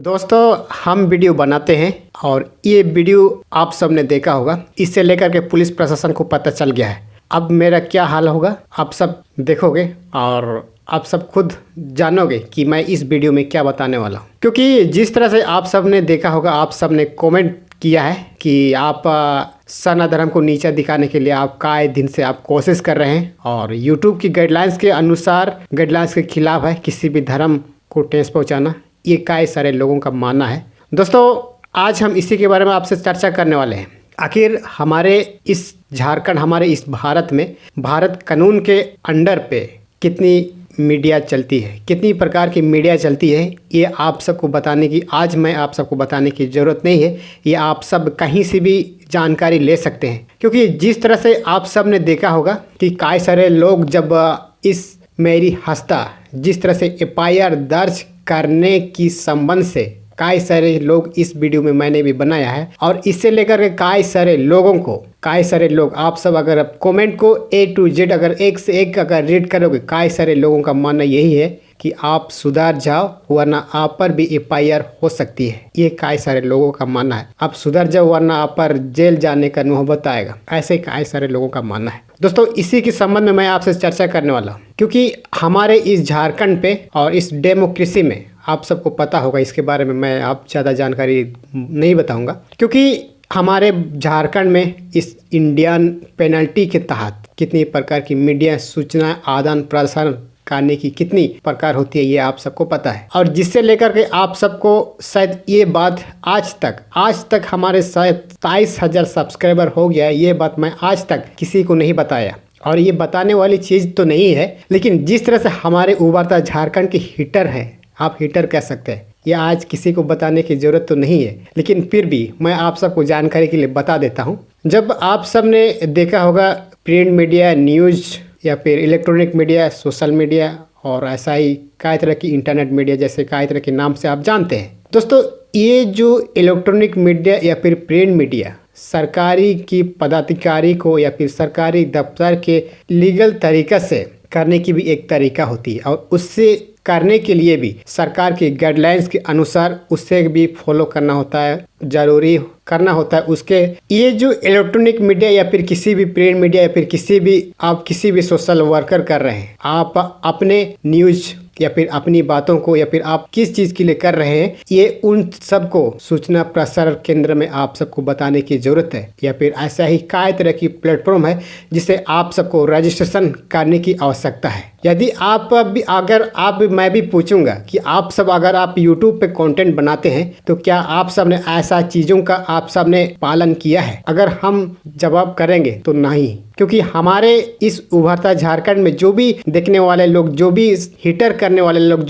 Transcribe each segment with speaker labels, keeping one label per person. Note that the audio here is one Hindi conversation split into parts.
Speaker 1: दोस्तों हम वीडियो बनाते हैं और ये वीडियो आप सबने देखा होगा। इससे लेकर के पुलिस प्रशासन को पता चल गया है। अब मेरा क्या हाल होगा आप सब देखोगे और आप सब खुद जानोगे कि मैं इस वीडियो में क्या बताने वाला हूँ। क्योंकि जिस तरह से आप सब ने देखा होगा, आप सब ने कमेंट किया है कि आप सनातन धर्म को नीचा दिखाने के लिए आप कई दिन से आप कोशिश कर रहे हैं और यूट्यूब की गाइडलाइंस के अनुसार गाइडलाइंस के खिलाफ है किसी भी धर्म को ठेस पहुँचाना। ये कई सारे लोगों का मानना है। दोस्तों आज हम इसी के बारे में आपसे चर्चा करने वाले हैं। आखिर हमारे इस झारखंड, हमारे इस भारत में भारत कानून के अंडर पे कितनी मीडिया चलती है, कितनी प्रकार की मीडिया चलती है, ये आप सबको बताने की आज मैं आप सबको बताने की ज़रूरत नहीं है। ये आप सब कहीं से भी जानकारी ले सकते हैं। क्योंकि जिस तरह से आप सब ने देखा होगा कि कई सारे लोग जब इस मेरी हस्ता जिस तरह से FIR दर्ज करने की संबंध से कई सारे लोग इस वीडियो में मैंने भी बनाया है और इससे लेकर के कई सारे लोगों को कई सारे लोग आप सब अगर कमेंट को A to Z अगर एक से एक अगर रीड करोगे, कई सारे लोगों का मानना यही है कि आप सुधर जाओ वरना आप पर भी FIR हो सकती है। ये कई सारे लोगों का मानना है। आप सुधर जाओ वरना आप पर जेल जाने का नौबत आएगा, ऐसे कई सारे लोगों का मानना है। दोस्तों इसी के संबंध में मैं आपसे चर्चा करने वाला हूँ। क्योंकि हमारे इस झारखंड पे और इस डेमोक्रेसी में आप सबको पता होगा, इसके बारे में मैं आप ज़्यादा जानकारी नहीं बताऊंगा। क्योंकि हमारे झारखंड में इस इंडियन पेनल्टी के तहत कितनी प्रकार की मीडिया सूचना आदान प्रसारण करने की कितनी प्रकार होती है, ये आप सबको पता है। और जिससे लेकर के आप सबको शायद ये बात आज तक हमारे शायद 27,000 सब्सक्राइबर हो गया है। ये बात मैं आज तक किसी को नहीं बताया और ये बताने वाली चीज़ तो नहीं है। लेकिन जिस तरह से हमारे उभरता झारखंड के हीटर हैं, आप हीटर कह सकते हैं, ये आज किसी को बताने की ज़रूरत तो नहीं है। लेकिन फिर भी मैं आप सबको जानकारी के लिए बता देता हूँ। जब आप सब ने देखा होगा प्रिंट मीडिया, न्यूज़ या फिर इलेक्ट्रॉनिक मीडिया, सोशल मीडिया और ऐसा ही कई तरह की इंटरनेट मीडिया जैसे कई तरह के नाम से आप जानते हैं। दोस्तों ये जो इलेक्ट्रॉनिक मीडिया या फिर प्रिंट मीडिया सरकारी की पदाधिकारी को या फिर सरकारी दफ्तर के लीगल तरीक़ा से करने की भी एक तरीका होती है और उससे करने के लिए भी सरकार की गाइडलाइंस के अनुसार उससे भी फॉलो करना होता है, ज़रूरी करना होता है उसके। ये जो इलेक्ट्रॉनिक मीडिया या फिर किसी भी प्रिंट मीडिया या फिर किसी भी सोशल वर्कर कर रहे हैं, आप अपने न्यूज़ या फिर अपनी बातों को या फिर आप किस चीज़ के लिए कर रहे हैं, ये उन सबको सूचना प्रसारण केंद्र में आप सबको बताने की ज़रूरत है। या फिर ऐसा ही कई तरह की प्लेटफॉर्म है जिसे आप सबको रजिस्ट्रेशन करने की आवश्यकता है। यदि मैं भी पूछूंगा कि आप सब अगर आप YouTube पे कंटेंट बनाते हैं तो क्या आप सब ने ऐसा चीज़ों का आप सब ने पालन किया है? अगर हम जवाब करेंगे तो नहीं। क्योंकि हमारे इस उभरता झारखंड में जो भी देखने वाले लोग, जो भी हिटर करने वाले लोग,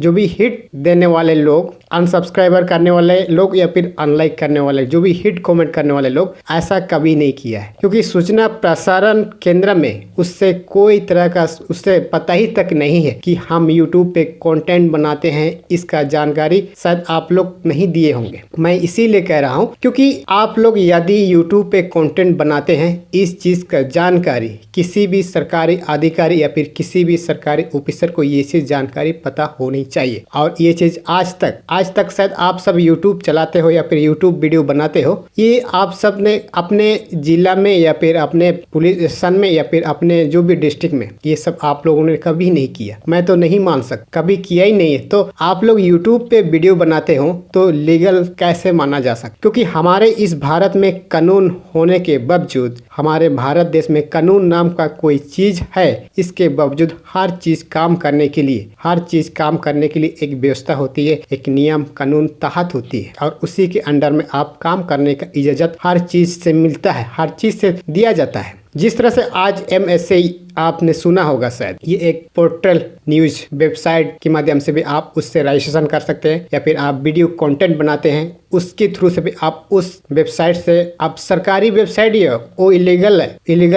Speaker 1: जो भी हिट देने वाले लोग, अनसब्सक्राइबर करने वाले लोग या फिर अनलाइक करने वाले, जो भी हिट कमेंट करने वाले लोग, ऐसा कभी नहीं किया है। क्योंकि सूचना प्रसारण केंद्र में उससे कोई तरह का उससे पता ही तक नहीं है कि हम YouTube पे कंटेंट बनाते हैं। इसका जानकारी शायद आप लोग नहीं दिए होंगे। मैं इसीलिए कह रहा हूँ क्योंकि आप लोग यदि YouTube पे कंटेंट बनाते हैं, इस चीज़ का जानकारी किसी भी सरकारी अधिकारी या फिर किसी भी सरकारी ऑफिसर को ये चीज़ जानकारी पता होनी चाहिए। और ये चीज़ आज तक शायद आप सब YouTube चलाते हो या फिर YouTube वीडियो बनाते हो, ये आप सब ने अपने जिला में या फिर अपने पुलिस स्टेशन में या फिर अपने जो भी डिस्ट्रिक्ट में, ये सब आप लोगों ने कभी नहीं किया। मैं तो नहीं मान सकता, कभी किया ही नहीं है। तो आप लोग YouTube पे वीडियो बनाते हो तो लीगल कैसे माना जा सकता? क्योंकि हमारे इस भारत में कानून होने के बावजूद, हमारे भारत देश में कानून नाम का कोई चीज़ है, इसके बावजूद हर चीज़ काम करने के लिए एक व्यवस्था होती है, एक नियम कानून तहत होती है और उसी के अंडर में आप काम करने का इजाज़त हर चीज़ से मिलता है, हर चीज़ से दिया जाता है। जिस तरह से आज MSA आपने सुना होगा शायद, ये एक पोर्टल न्यूज़ वेबसाइट के माध्यम से भी आप उससे रजिस्ट्रेशन कर सकते हैं या फिर आप वीडियो कंटेंट बनाते हैं उसके थ्रू से भी आप उस वेबसाइट से, आप सरकारी वेबसाइट ही हो, वो इलीगल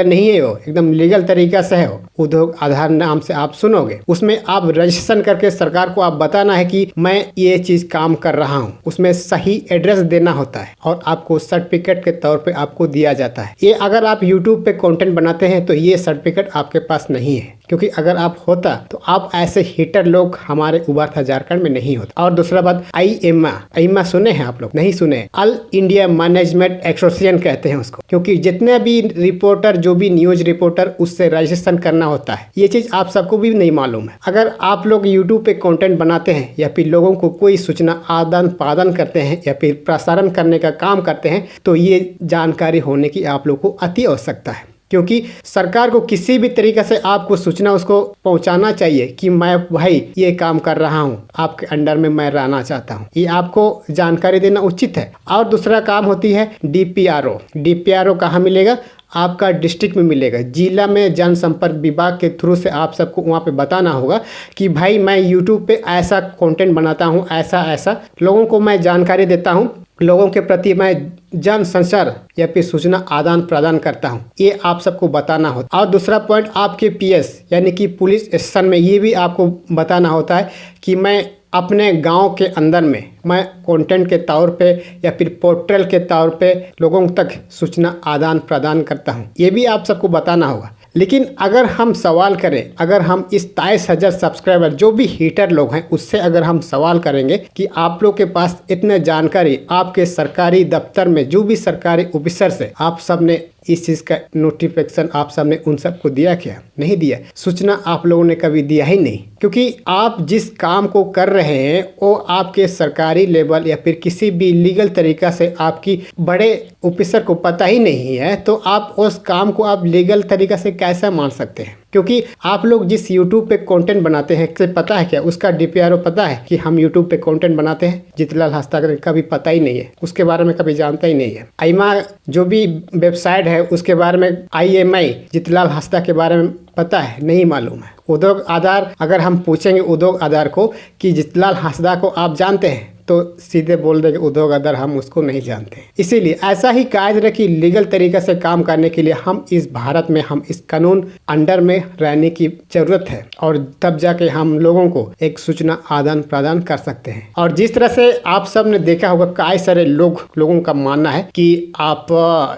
Speaker 1: नहीं है, वो एकदम लीगल तरीका से है। उद्योग आधार नाम से आप सुनोगे, उसमें आप रजिस्ट्रेशन करके सरकार को आप बताना है कि मैं ये चीज़ काम कर रहा हूँ। उसमें सही एड्रेस देना होता है और आपको सर्टिफिकेट के तौर पर आपको दिया जाता है। ये अगर आप यूट्यूब पे कंटेंट बनाते हैं तो ये सर्टिफिकेट आपके पास नहीं है, क्योंकि अगर आप होता तो आप ऐसे हीटर लोग हमारे उभरता झारखंड में नहीं होता। और दूसरा बात, आईएमए सुने हैं आप लोग? नहीं सुने? ऑल इंडिया मैनेजमेंट एसोसिएशन कहते हैं उसको, क्योंकि जितने भी रिपोर्टर, जो भी न्यूज रिपोर्टर, उससे रजिस्ट्रेशन करना होता है। ये चीज आप सबको भी नहीं मालूम है। अगर आप लोग यूट्यूब पे कंटेंट बनाते हैं या फिर लोगों को कोई सूचना आदान प्रदान करते हैं या फिर प्रसारण करने का काम करते हैं, तो ये जानकारी होने की आप लोग को अति आवश्यकता है, क्योंकि सरकार को किसी भी तरीके से आपको सूचना उसको पहुंचाना चाहिए कि मैं भाई ये काम कर रहा हूं, आपके अंडर में मैं रहना चाहता हूं, ये आपको जानकारी देना उचित है। और दूसरा काम होती है डीपीआरओ कहाँ मिलेगा? आपका डिस्ट्रिक्ट में मिलेगा। जिला में जनसंपर्क विभाग के थ्रू से आप सबको वहाँ पे बताना होगा कि भाई मैं यूट्यूब पे ऐसा कंटेंट बनाता हूँ, ऐसा लोगों को मैं जानकारी देता हूँ, लोगों के प्रति मैं जन संचार या फिर सूचना आदान प्रदान करता हूं, ये आप सबको बताना होता है। और दूसरा पॉइंट, आपके पीएस यानी कि पुलिस स्टेशन में ये भी आपको बताना होता है कि मैं अपने गांव के अंदर में मैं कंटेंट के तौर पे या फिर पोर्टल के तौर पे लोगों तक सूचना आदान प्रदान करता हूं, ये भी आप सबको बताना होगा। लेकिन अगर हम सवाल करें, अगर हम इस 23,000 सब्सक्राइबर जो भी हीटर लोग हैं उससे अगर हम सवाल करेंगे कि आप लोग के पास इतने जानकारी आपके सरकारी दफ्तर में जो भी सरकारी ऑफिसर से आप सब ने इस चीज़ का नोटिफिकेशन आप सब ने उन सबको दिया क्या? नहीं दिया। सूचना आप लोगों ने कभी दिया ही नहीं, क्योंकि आप जिस काम को कर रहे हैं वो आपके सरकारी लेवल या फिर किसी भी लीगल तरीका से आपकी बड़े ऑफिसर को पता ही नहीं है, तो आप उस काम को आप लीगल तरीका से कैसे मान सकते हैं? क्योंकि आप लोग जिस YouTube पे कंटेंट बनाते हैं, से पता है क्या? उसका डीपीआरओ पता है कि हम YouTube पे कंटेंट बनाते हैं? जितलाल हंसदा का भी पता ही नहीं है, उसके बारे में कभी जानता ही नहीं है। आईमा जो भी वेबसाइट है उसके बारे में, IMI जितलाल हंसदा के बारे में पता है? नहीं मालूम है। उद्योग आधार, अगर हम पूछेंगे उद्योग आधार को कि जितलाल हंसदा को आप जानते हैं, तो सीधे बोल देंगे उद्योग आधार हम उसको नहीं जानते। इसीलिए ऐसा ही कायदे की लीगल तरीके से काम करने के लिए हम इस भारत में, हम इस कानून अंडर में रहने की जरूरत है, और तब जाके हम लोगों को एक सूचना आदान प्रदान कर सकते हैं। और जिस तरह से आप सब ने देखा होगा, कई सारे लोगों का मानना है कि आप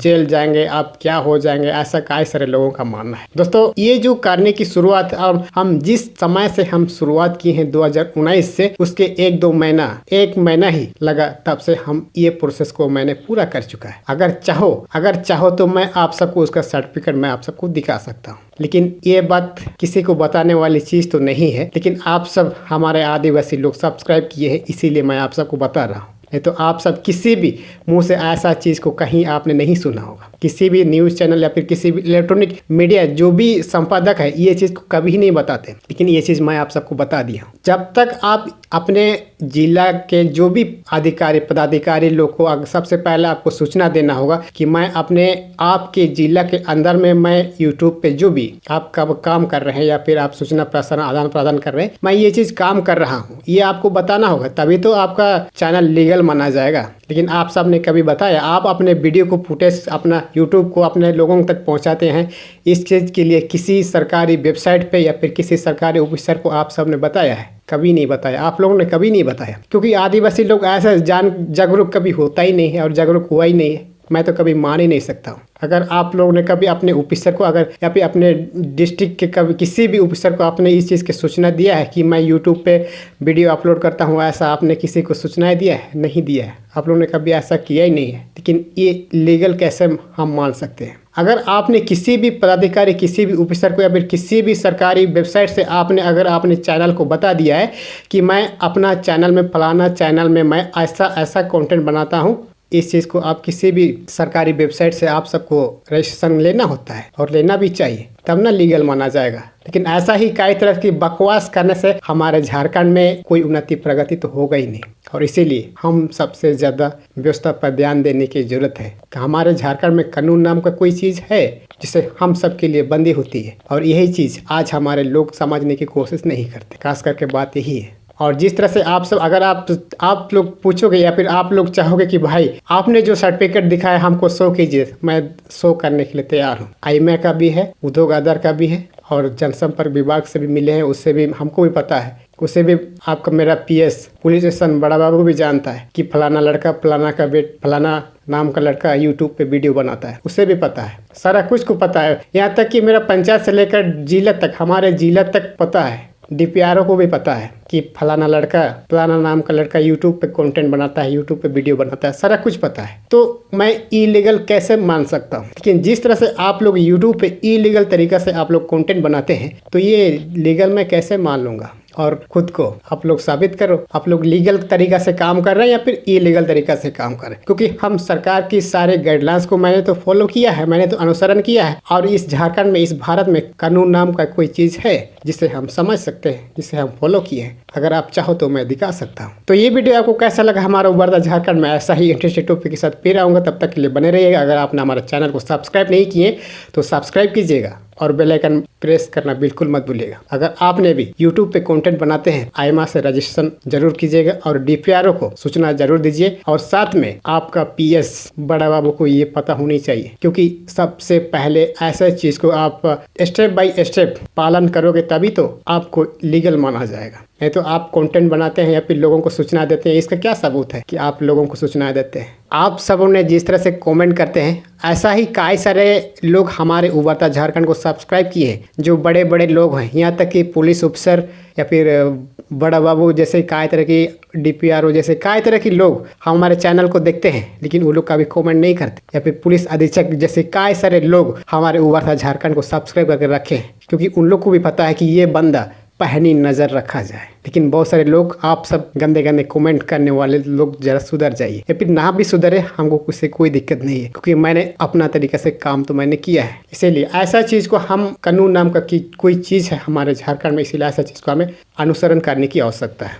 Speaker 1: जेल जाएंगे, आप क्या हो जाएंगे, ऐसा कई सारे लोगों का मानना है। दोस्तों, ये जो करने की शुरुआत, और हम जिस समय से हम शुरुआत की है 2019 से, उसके एक महीना ही लगा, तब से हम ये प्रोसेस को मैंने पूरा कर चुका है। अगर चाहो तो मैं आप सबको उसका सर्टिफिकेट मैं आप सबको दिखा सकता हूँ, लेकिन ये बात किसी को बताने वाली चीज़ तो नहीं है। लेकिन आप सब हमारे आदिवासी लोग सब्सक्राइब किए हैं, इसीलिए मैं आप सबको बता रहा हूँ। नहीं तो आप सब किसी भी मुंह से ऐसा चीज़ को कहीं आपने नहीं सुना होगा। किसी भी न्यूज़ चैनल या फिर किसी भी इलेक्ट्रॉनिक मीडिया जो भी संपादक है, ये चीज़ को कभी नहीं बताते, लेकिन ये चीज़ मैं आप सबको बता दिया हूँ। जब तक आप अपने जिला के जो भी अधिकारी पदाधिकारी लोग को सबसे पहले आपको सूचना देना होगा कि मैं अपने आपके जिला के अंदर में मैं यूट्यूब पे जो भी आप कब काम कर रहे हैं या फिर आप सूचना प्रसारण आदान प्रदान कर रहे हैं, मैं ये चीज़ काम कर रहा हूँ, ये आपको बताना होगा, तभी तो आपका चैनल लीगल माना जाएगा। लेकिन आप सब ने कभी बताया? आप अपने वीडियो को फुटेज अपना यूट्यूब को अपने लोगों तक पहुंचाते हैं, इस चीज़ के लिए किसी सरकारी वेबसाइट पे या फिर किसी सरकारी ऑफिसर को आप सब ने बताया है? कभी नहीं बताया। आप लोगों ने कभी नहीं बताया, क्योंकि आदिवासी लोग ऐसा जागरूक कभी होता ही नहीं है और जागरूक हुआ ही नहीं है। मैं तो कभी मान ही नहीं सकता हूँ। अगर आप लोगों ने कभी अपने ऑफिसर को अगर या फिर अपने डिस्ट्रिक्ट के कभी किसी भी ऑफिसर को आपने इस चीज़ की सूचना दिया है कि मैं यूट्यूब पे वीडियो अपलोड करता हूँ, ऐसा आपने किसी को सूचना दिया है? नहीं दिया है। आप लोगों ने कभी ऐसा किया ही नहीं है। लेकिन ये लीगल कैसे हम मान सकते हैं? अगर आपने किसी भी पदाधिकारी, किसी भी ऑफिसर को या फिर किसी भी सरकारी वेबसाइट से अगर आपने चैनल को बता दिया है कि मैं अपना चैनल में फलाना चैनल में मैं ऐसा कंटेंट बनाता हूँ, इस चीज़ को आप किसी भी सरकारी वेबसाइट से आप सबको रजिस्ट्रेशन लेना होता है, और लेना भी चाहिए, तब ना लीगल माना जाएगा। लेकिन ऐसा ही कई तरह की बकवास करने से हमारे झारखंड में कोई उन्नति प्रगति तो होगा ही नहीं। और इसीलिए हम सबसे ज़्यादा व्यवस्था पर ध्यान देने की जरूरत है कि हमारे झारखंड में कानून नाम का कोई चीज़ है जिसे हम सब के लिए बंदी होती है, और यही चीज़ आज हमारे लोग समझने की कोशिश नहीं करते। खास करके बात यही है। और जिस तरह से आप सब, अगर आप लोग पूछोगे या फिर आप लोग चाहोगे कि भाई आपने जो सर्टिफिकेट दिखाया हमको शो कीजिए, मैं शो करने के लिए तैयार हूँ। आईएमए का भी है, उद्योग आधार का भी है, और जनसंपर्क विभाग से भी मिले हैं, उससे भी हमको भी पता है, उससे भी आपका मेरा पीएस पुलिस स्टेशन बड़ा बाबू भी जानता है कि फलाना लड़का फलाना का फलाना नाम का लड़का यूट्यूब पे वीडियो बनाता है, उसे भी पता है, सारा कुछ को पता है। यहाँ तक कि मेरा पंचायत से लेकर जिला तक, हमारे जिला तक पता है। DPRO को भी पता है कि फलाना लड़का, फलाना नाम का लड़का यूट्यूब पे कंटेंट बनाता है, यूट्यूब पे वीडियो बनाता है, सारा कुछ पता है। तो मैं इलीगल कैसे मान सकता हूँ? लेकिन जिस तरह से आप लोग यूट्यूब पे इलीगल तरीका से आप लोग कंटेंट बनाते हैं, तो ये लीगल मैं कैसे मान लूँगा? और खुद को आप लोग साबित करो, आप लोग लीगल तरीका से काम कर रहे हैं या फिर इलीगल तरीका से काम कर रहे हैं। क्योंकि हम सरकार की सारे गाइडलाइंस को मैंने तो फॉलो किया है, मैंने तो अनुसरण किया है। और इस झारखंड में, इस भारत में कानून नाम का कोई चीज़ है जिसे हम समझ सकते हैं, जिसे हम फॉलो किए हैं। अगर आप चाहो तो मैं दिखा सकता हूँ। तो ये वीडियो आपको कैसा लगा? हमारा उभरता झारखंड में ऐसा ही इंटरेस्टिंग टॉपिक के साथ फिर आऊँगा। तब तक के लिए बने रहिएगा। अगर आपने हमारे चैनल को सब्सक्राइब नहीं किए तो सब्सक्राइब कीजिएगा और बेल आइकन प्रेस करना बिल्कुल मत भूलिएगा। अगर आपने भी यूट्यूब पे कंटेंट बनाते हैं, आईमा से रजिस्ट्रेशन जरूर कीजिएगा और DPRO को सूचना जरूर दीजिए। और साथ में आपका PS बड़ा बाबू को ये पता होनी चाहिए, क्योंकि सबसे पहले ऐसे चीज़ को आप स्टेप बाय स्टेप पालन करोगे तभी तो आपको लीगल माना जाएगा। नहीं तो आप कंटेंट बनाते हैं या फिर लोगों को सूचना देते हैं, इसका क्या सबूत है कि आप लोगों को सूचना देते हैं? आप सबों ने जिस तरह से कमेंट करते हैं, ऐसा ही कई सारे लोग हमारे उभरता झारखंड को सब्सक्राइब किए हैं, जो बड़े बड़े लोग हैं। यहाँ तक कि पुलिस अफसर या फिर बड़ा बाबू जैसे कई तरह की, DPRO जैसे कई तरह के लोग हमारे चैनल को देखते हैं, लेकिन वो लोग कभी कमेंट नहीं करते। या फिर पुलिस अधीक्षक जैसे कई सारे लोग हमारे उभरता झारखंड को सब्सक्राइब करके रखे हैं, क्योंकि उन लोग को भी पता है कि ये बंदा पहनी नज़र रखा जाए। लेकिन बहुत सारे लोग, आप सब गंदे गंदे कमेंट करने वाले लोग, जरा सुधर जाइए। या फिर ना भी सुधरे, हमको उससे कोई दिक्कत नहीं है, क्योंकि मैंने अपना तरीके से काम तो मैंने किया है। इसीलिए ऐसा चीज़ को हम, कानून नाम का की कोई चीज़ है हमारे झारखंड में, इसीलिए ऐसा चीज़ को हमें अनुसरण करने की आवश्यकता है।